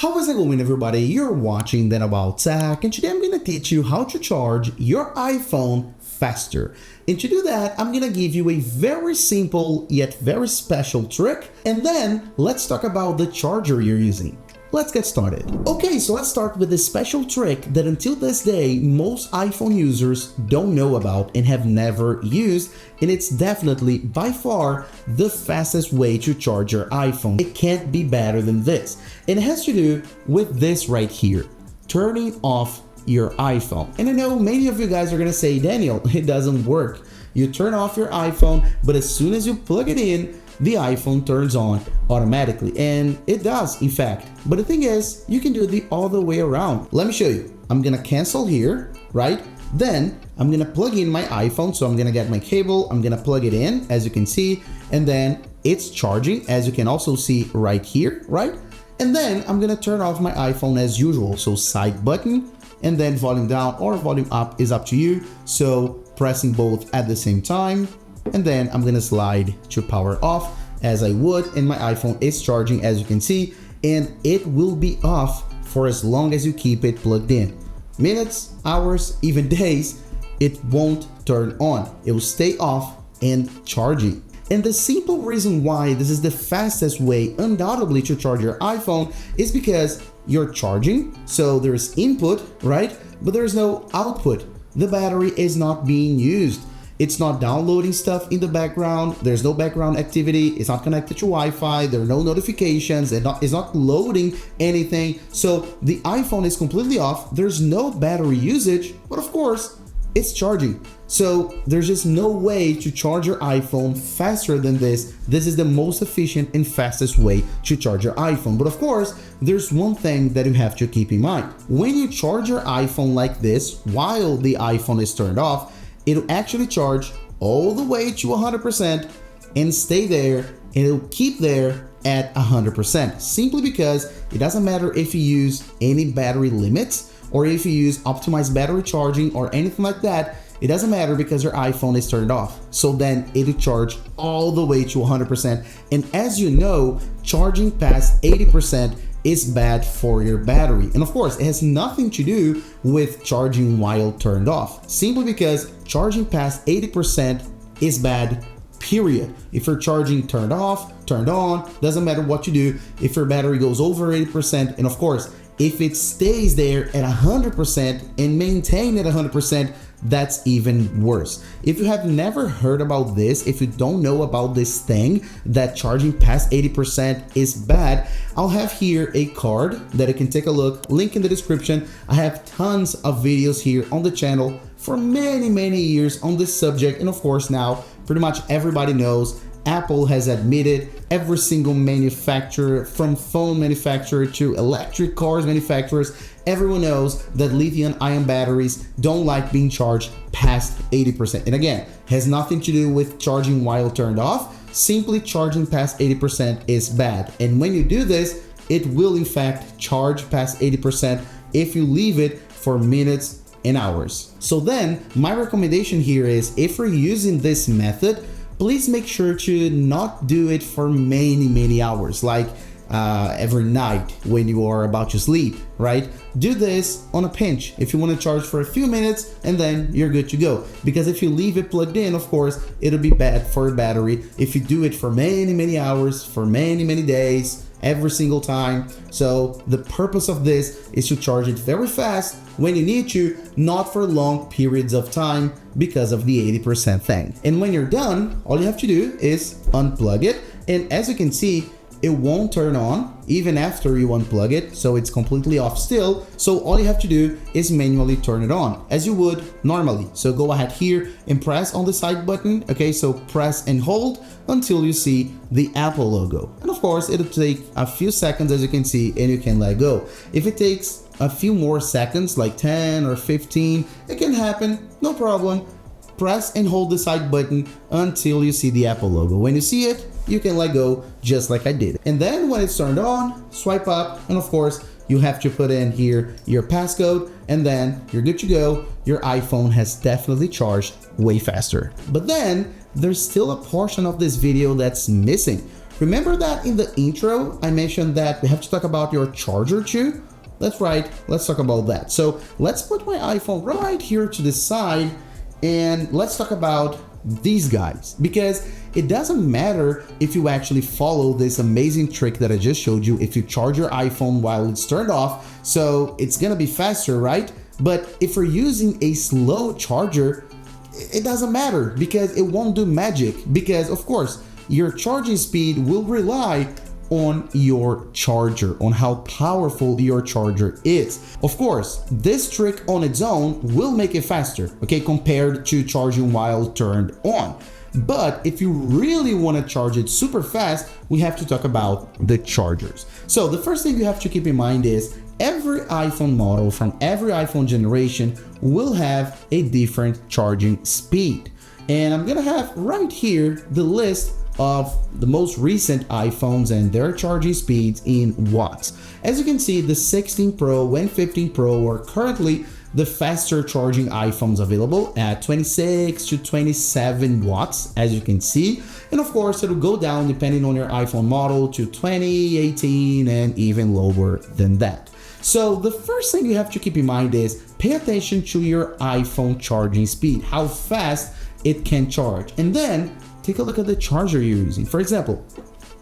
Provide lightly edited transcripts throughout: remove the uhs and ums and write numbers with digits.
How is it going, everybody? You're watching Then About Tech, and today I'm going to teach you how to charge your iPhone faster. And to do that, I'm going to give you a very simple yet very special trick, and then let's talk about the charger you're using. Let's get started. Okay, so let's start with this special trick that until this day, most iPhone users don't know about and have never used, and it's definitely by far the fastest way to charge your iPhone. It can't be better than this. And it has to do with this right here, turning off your iPhone. And I know many of you guys are gonna say, Daniel, it doesn't work. You turn off your iPhone, but as soon as you plug it in, the iPhone turns on automatically, and it does in fact. But the thing is, you can do it the other way around. Let me show you. I'm gonna cancel here, right? Then I'm gonna plug in my iPhone. So I'm gonna get my cable, I'm gonna plug it in, as you can see, and then it's charging, as you can also see right here, right? And then I'm gonna turn off my iPhone as usual. So side button, and then volume down or volume up is up to you. So pressing both at the same time. And then I'm gonna slide to power off as I would, and my iPhone is charging, as you can see, and it will be off for as long as you keep it plugged in. Minutes, hours, even days, it won't turn on. It will stay off and charging. And the simple reason why this is the fastest way undoubtedly to charge your iPhone is because you're charging, so there's input, right? But there's no output. The battery is not being used. It's not downloading stuff in the background. There's no background activity. It's not connected to Wi-Fi. There are no notifications. It's not loading anything. So the iPhone is completely off. There's no battery usage, but of course, it's charging. So there's just no way to charge your iPhone faster than this. This is the most efficient and fastest way to charge your iPhone. But of course, there's one thing that you have to keep in mind. When you charge your iPhone like this, while the iPhone is turned off, it'll actually charge all the way to 100% and stay there, and it'll keep there at 100%, simply because it doesn't matter if you use any battery limits or if you use optimized battery charging or anything like that. It doesn't matter because your iPhone is turned off. So then it'll charge all the way to 100%. And as you know, charging past 80% is bad for your battery. And of course, it has nothing to do with charging while turned off, simply because charging past 80% is bad, period. If you're charging turned off, turned on, doesn't matter what you do. If your battery goes over 80%, and of course, if it stays there at 100% and maintain at 100%, that's even worse. If you have never heard about this, if you don't know about this thing that charging past 80% is bad, I'll have here a card that you can take a look, link in the description. I have tons of videos here on the channel for many years on this subject, and of course now pretty much everybody knows Apple has admitted, every single manufacturer, from phone manufacturer to electric cars manufacturers, everyone knows that lithium-ion batteries don't like being charged past 80%. And again, has nothing to do with charging while turned off. Simply charging past 80% is bad. And when you do this, it will in fact charge past 80% if you leave it for minutes and hours. So then my recommendation here is, if you're using this method, please make sure to not do it for many hours, like every night when you are about to sleep, right? Do this on a pinch. If you want to charge for a few minutes, and then you're good to go. Because if you leave it plugged in, of course, it'll be bad for your battery. If you do it for many hours, for many days, every single time. So the purpose of this is to charge it very fast when you need to, not for long periods of time because of the 80% thing. And when you're done, all you have to do is unplug it. And as you can see, it won't turn on even after you unplug it, so it's completely off still. So all you have to do is manually turn it on as you would normally. So go ahead here and press on the side button. Okay, so press and hold until you see the Apple logo. And of course, it'll take a few seconds, as you can see, and you can let go. If it takes a few more seconds, like 10 or 15, it can happen, no problem. Press and hold the side button until you see the Apple logo. When you see it, you can let go just like I did. And then when it's turned on, swipe up, and of course, you have to put in here your passcode, and then you're good to go. Your iPhone has definitely charged way faster. But then there's still a portion of this video that's missing. remember that in the intro, I mentioned that we have to talk about your charger too? That's right, let's talk about that. So let's put my iPhone right here to the side and let's talk about these guys, because it doesn't matter if you actually follow this amazing trick that I just showed you. If you charge your iPhone while it's turned off, so it's gonna be faster, right? But if you're using a slow charger, it doesn't matter because it won't do magic, because of course your charging speed will rely on your charger, on how powerful your charger is. Of course, this trick on its own will make it faster, okay, compared to charging while turned on. But if you really want to charge it super fast, we have to talk about the chargers. So the first thing you have to keep in mind is every iPhone model from every iPhone generation will have a different charging speed. And I'm gonna have right here the list of the most recent iPhones and their charging speeds in watts. As you can see, the 16 Pro and 15 Pro are currently the faster charging iPhones available at 26 to 27 watts, as you can see. And of course, it'll go down depending on your iPhone model to 20, 18, and even lower than that. So the first thing you have to keep in mind is pay attention to your iPhone charging speed, how fast it can charge. And then take a look at the charger you're using. For example,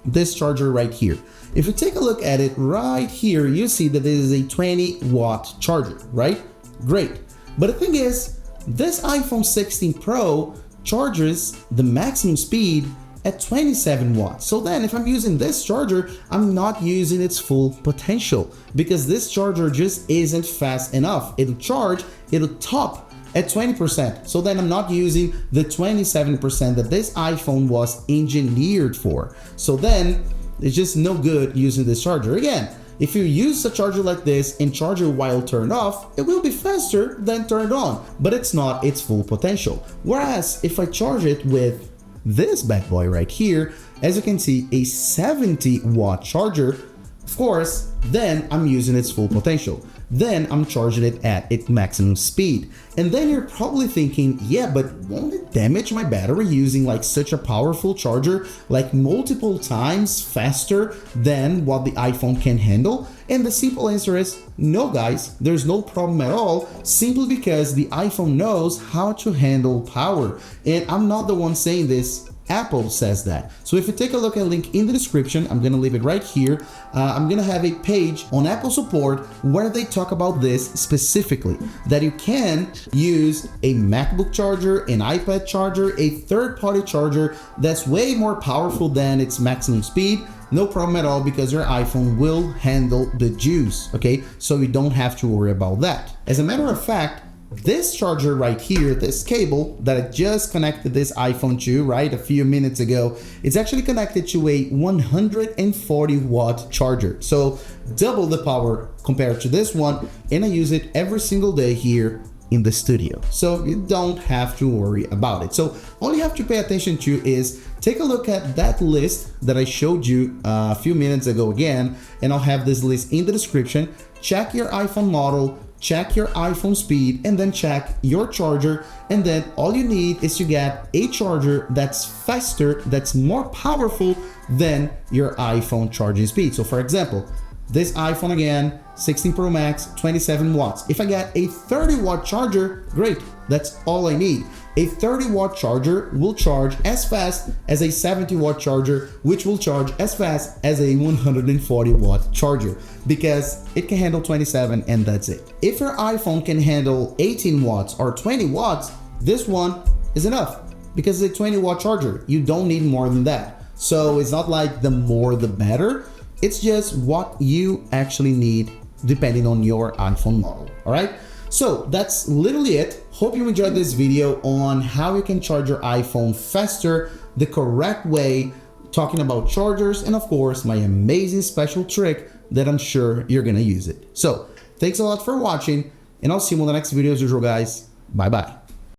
this charger right here. If you take a look at it right here, you see that this is a 20-watt charger, right? Great. But the thing is, this iPhone 16 Pro charges the maximum speed at 27 watts. So then if I'm using this charger, I'm not using its full potential because this charger just isn't fast enough. It'll top at 20%. So then I'm not using the 27% that this iPhone was engineered for. So then it's just no good using this charger. Again, if you use a charger like this and charge it while turned off, it will be faster than turned on, but it's not its full potential. Whereas if I charge it with this bad boy right here, as you can see, a 70-watt charger, of course, then I'm using its full potential. Then I'm charging it at its maximum speed. And then you're probably thinking, yeah, but won't it damage my battery using like such a powerful charger, like multiple times faster than what the iPhone can handle? And the simple answer is no, guys, there's no problem at all, simply because the iPhone knows how to handle power. And I'm not the one saying this, Apple says that. So if you take a look at a link in the description, I'm gonna leave it right here. I'm gonna have a page on Apple support where they talk about this specifically, that you can use a MacBook charger, an iPad charger, a third-party charger that's way more powerful than its maximum speed. No problem at all, because your iPhone will handle the juice, okay? So you don't have to worry about that. As a matter of fact, this charger right here, this cable that I just connected this iPhone to, right, a few minutes ago, it's actually connected to a 140-watt charger. So double the power compared to this one, and I use it every single day here in the studio. So you don't have to worry about it. So all you have to pay attention to is take a look at that list that I showed you a few minutes ago again, and I'll have this list in the description. Check your iPhone model, check your iPhone speed, and then check your charger. And then all you need is to get a charger that's faster, that's more powerful than your iPhone charging speed. So for example, this iPhone again, 16 Pro Max, 27 watts. If I get a 30-watt charger, great, that's all I need. A 30-watt charger will charge as fast as a 70-watt charger, which will charge as fast as a 140-watt charger, because it can handle 27 and that's it. If your iPhone can handle 18 watts or 20 watts, this one is enough because it's a 20-watt charger. You don't need more than that. So it's not like the more the better. It's just what you actually need depending on your iPhone model, all right? So that's literally it. Hope you enjoyed this video on how you can charge your iPhone faster, the correct way, talking about chargers, and of course, my amazing special trick that I'm sure you're gonna use it. So thanks a lot for watching, and I'll see you on the next video as usual, guys. Bye-bye.